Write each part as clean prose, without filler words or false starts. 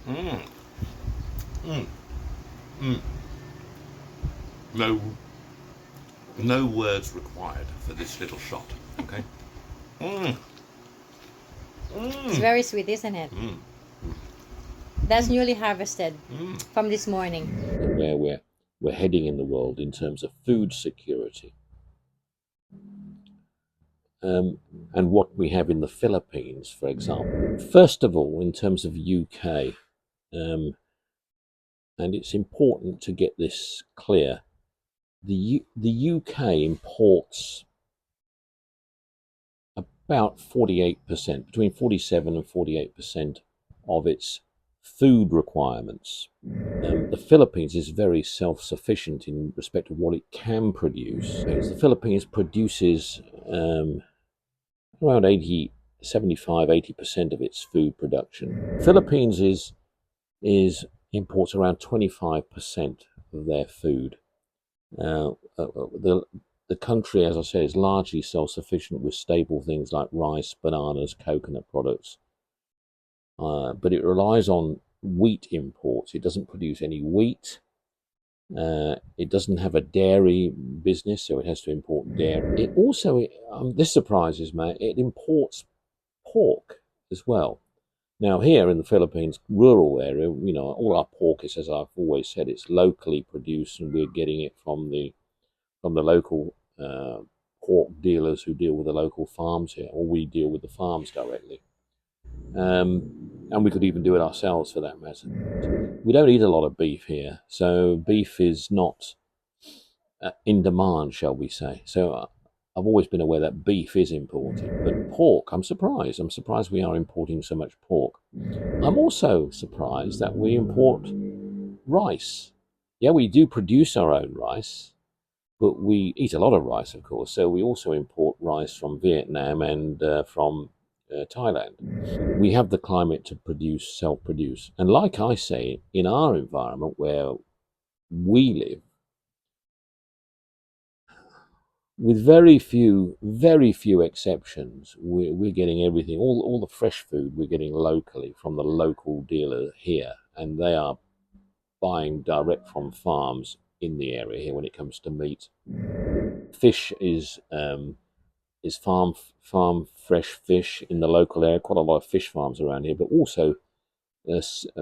Mm, mm, mm. No, no words required for this little shot. Okay. Mm, It's mm, very sweet, isn't it? mm, That's newly harvested mm. from this morning. Where we're heading in the world in terms of food security, um, and what we have in the Philippines, for example. First of all, in terms of UK, and it's important to get this clear, the UK imports about 48%, between 47 and 48% of its food requirements. The Philippines is very self-sufficient in respect of what it can produce. The Philippines produces around 80, 75, 80% of its food production. Philippines is imports around 25% of their food. The country, as I say, is largely self-sufficient with staple things like rice, bananas, coconut products, but it relies on wheat imports. It doesn't produce any wheat. It doesn't have a dairy business, so it has to import dairy. It also, this surprises me, it imports pork as well. Now, here in the Philippines, rural area, all our pork is, as I've always said, it's locally produced, and we're getting it from the local pork dealers who deal with the local farms here, or we deal with the farms directly. And we could even do it ourselves for that matter. We don't eat a lot of beef here, so beef is not in demand, shall we say. So I've always been aware that beef is imported, but pork, I'm surprised. I'm surprised we are importing so much pork. I'm also surprised that we import rice. Yeah, we do produce our own rice, but we eat a lot of rice, of course. So we also import rice from Vietnam and from Thailand. We have the climate to produce, self-produce. And like I say, in our environment where we live, with very few exceptions, we're getting everything, all the fresh food we're getting locally from the local dealer here, and they are buying direct from farms in the area here when it comes to meat. Fish is farm fresh fish in the local area. Quite a lot of fish farms around here, but also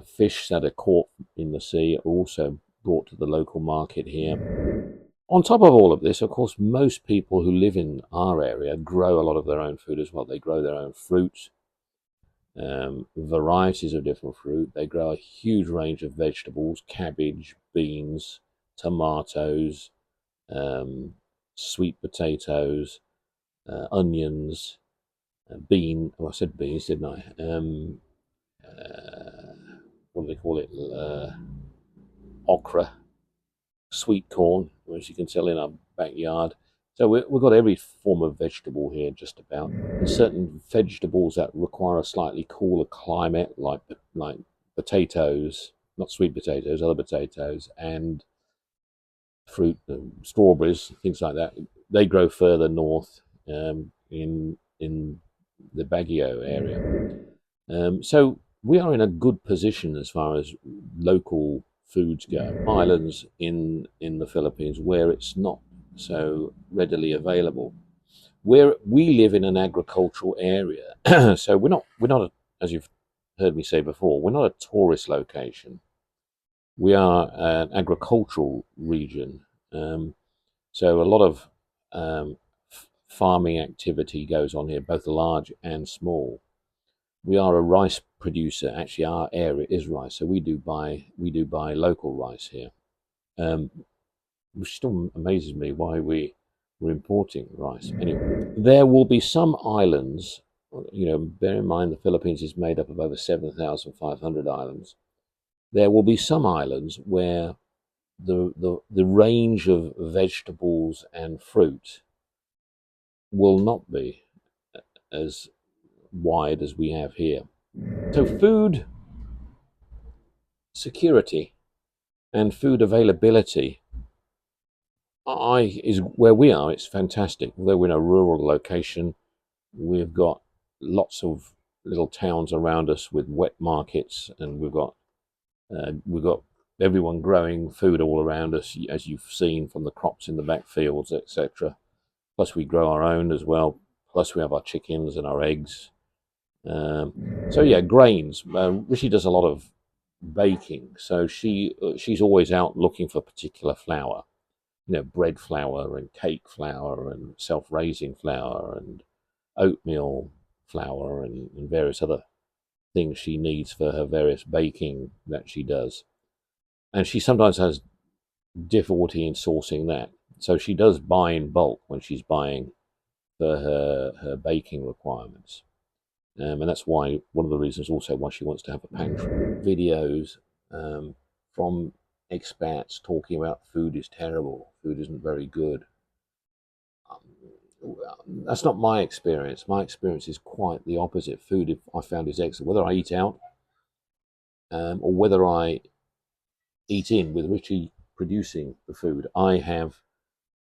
fish that are caught in the sea are also brought to the local market here. On top of all of this, of course, most people who live in our area grow a lot of their own food as well. They grow their own fruit, varieties of different fruit. They grow a huge range of vegetables: cabbage, beans, tomatoes, sweet potatoes, onions, I said beans, didn't I? What do they call it? Okra, sweet corn, which you can sell in our backyard. So we've got every form of vegetable here, just about. And certain vegetables that require a slightly cooler climate, like potatoes, not sweet potatoes, other potatoes, and fruit, strawberries, things like that. They grow further north in the Baguio area. So we are in a good position as far as local foods go. Islands in the Philippines where it's not so readily available. Where we live in an agricultural area, so we're not as you've heard me say before, we're not a tourist location. We are an agricultural region. So a lot of farming activity goes on here, both large and small. We are a rice producer. Actually, our area is rice, so we do buy local rice here, um, which still amazes me why we're importing rice. Anyway, there will be some islands. Bear in mind the Philippines is made up of over 7,500 islands. There will be some islands where the range of vegetables and fruit will not be as wide as we have here. So food security and food availability is where we are. It's fantastic. Although we're in a rural location, we've got lots of little towns around us with wet markets, and we've got We've got everyone growing food all around us, as you've seen from the crops in the back fields, etc. Plus, we grow our own as well. Plus, we have our chickens and our eggs. So yeah, grains. Rishi does a lot of baking, so she's always out looking for particular flour. Bread flour and cake flour and self-raising flour and oatmeal flour and various other things she needs for her various baking that she does. And she sometimes has difficulty in sourcing that. So she does buy in bulk when she's buying for her baking requirements. And that's why one of the reasons also why she wants to have a pantry. Videos from expats talking about food is terrible, food isn't very good. That's not my experience. My experience is quite the opposite. Food, if I found, is excellent. Whether I eat out or whether I eat in with Richie producing the food, I have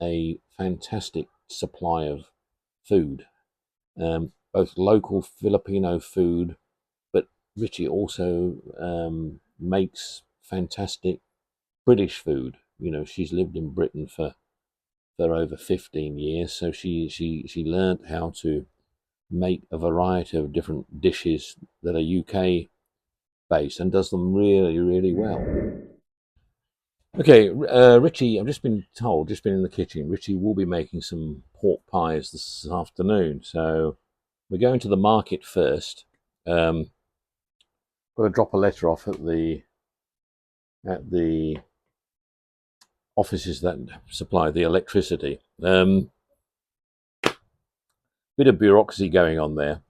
a fantastic supply of food. Both local Filipino food, but Richie also makes fantastic British food. She's lived in Britain for over 15 years, so she learned how to make a variety of different dishes that are UK based and does them really, really well. Okay, Richie, I've just been in the kitchen, Richie will be making some pork pies this afternoon. So we're going to the market first. Got to drop a letter off at the offices that supply the electricity. Bit of bureaucracy going on there.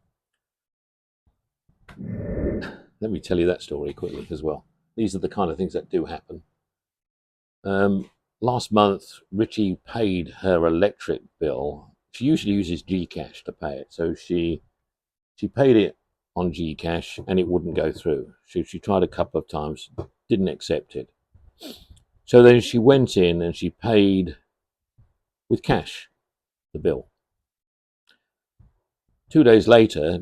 Let me tell you that story quickly as well. These are the kind of things that do happen. Last month, Richie paid her electric bill. She usually uses Gcash to pay it, so she paid it on Gcash and it wouldn't go through. She tried a couple of times, didn't accept it. So then she went in and she paid with cash the bill. 2 days later,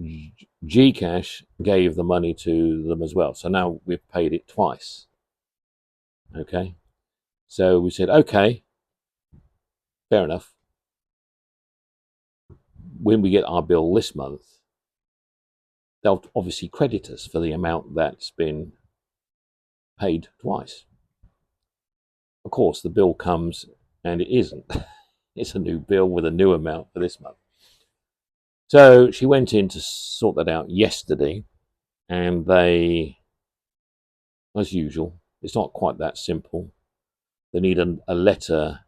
Gcash gave the money to them as well. So now we've paid it twice. Okay. So we said, okay, fair enough. When we get our bill this month, they'll obviously credit us for the amount that's been paid twice. Of course, the bill comes and it isn't. It's a new bill with a new amount for this month. So she went in to sort that out yesterday, and they, as usual, it's not quite that simple. They need a letter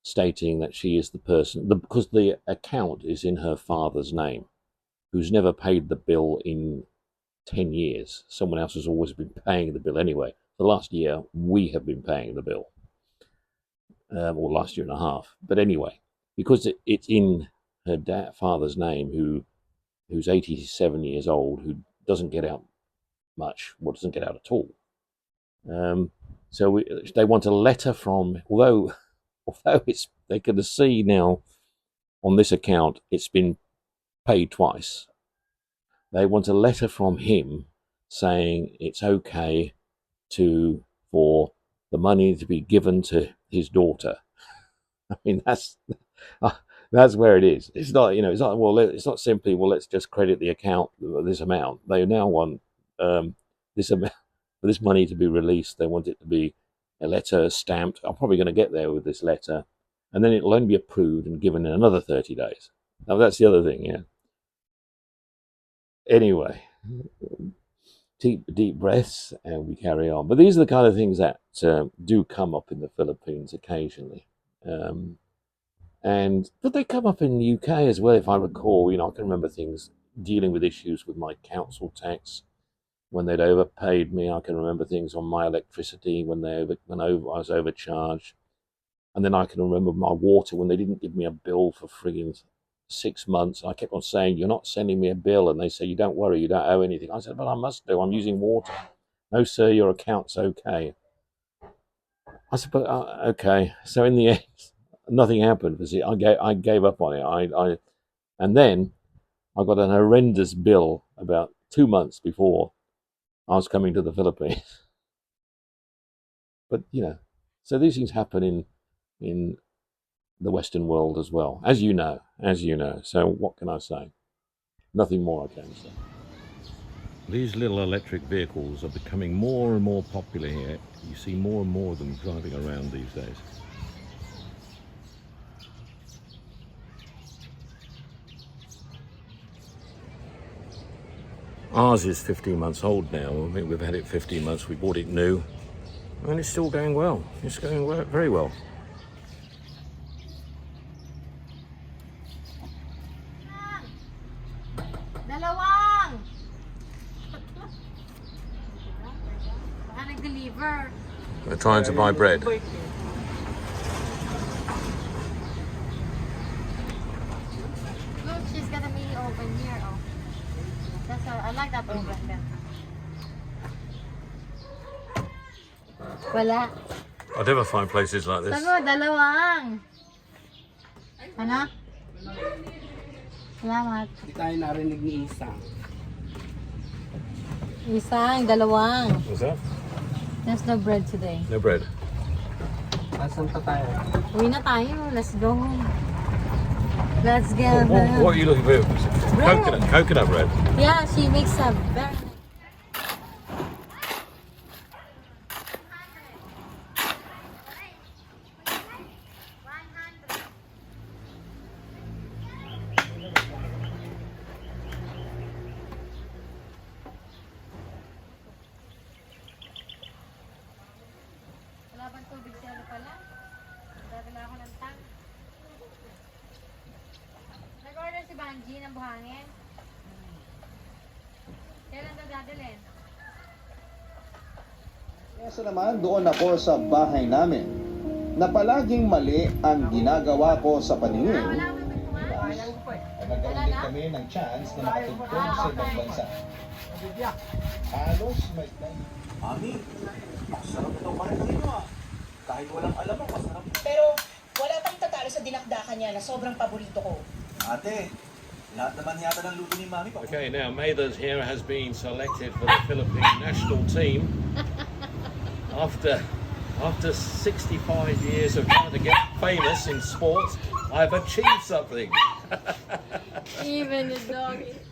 stating that she is the person, because the account is in her father's name, who's never paid the bill in 10 years. Someone else has always been paying the bill anyway. The last year, we have been paying the bill, or last year and a half. But anyway, because it's in her father's name, who's 87 years old, who doesn't get out much, well, doesn't get out at all. So they want a letter from, although they can see now on this account it's been paid twice. They want a letter from him saying it's okay for the money to be given to his daughter. I mean, that's where it is. It's not, it's not simply, well, let's just credit the account this amount. They now want this amount, for this money to be released. They want it to be a letter stamped. I'm probably going to get there with this letter, and then it'll only be approved and given in another 30 days. Now, that's the other thing, yeah. Anyway, deep breaths, and we carry on. But these are the kind of things that do come up in the Philippines occasionally. But they come up in the UK as well, if I recall. I can remember things dealing with issues with my council tax when they'd overpaid me. I can remember things on my electricity when I was overcharged. And then I can remember my water when they didn't give me a bill for frigging 6 months. I kept on saying, you're not sending me a bill. And they say, you don't worry, you don't owe anything. I said, but I must do. I'm using water. No, sir, your account's okay. I said, but okay. So in the end, nothing happened. I gave up on it. And then I got an horrendous bill about 2 months before I was coming to the Philippines. But so these things happen in the Western world as well, as you know. So what can I say? Nothing more I can say. These little electric vehicles are becoming more and more popular here. You see more and more of them driving around these days. Ours is 15 months old now. I mean, we've had it 15 months. We bought it new, and it's still going well. It's going very well. Dalawang! Baka nag-deliver. We're trying to buy bread. Look, she's got a mini oven here. Oh, I like that oven better. Wala. I never find places like this. Sagot, dalawang. Ano? Salamat. Hindi tayo narinig ni Isang. Isang, dalawang. What's that? There's no bread today. No bread. Asan pa tayo? Uwi na tayo. Let's go. Let's go. What are you looking for? Coconut bread. Yeah, she makes a very Wala bang tubig sa ano pala? Dadala ako ng tank. Nag-order si Banji ng buhangin. Kailan daw dadalhin? Kesa naman doon ako sa bahay namin na palaging mali ang ginagawa ko sa paningin. Wala mo yung kumain. Nagkaroon din kami ng chance na makatugtog sa ibang bansa. Halos may Mami, masarap ito kahit sino ah. Kahit walang alam mo, masarap. Pero wala pang tatalo sa dinakdakan niya na sobrang paborito ko. Ate, lahat naman yata ng luto ni Mami. Okay, now Mathers here has been selected for the Philippine national team after 65 years of trying to get famous in sports. I've achieved something. Even the dog is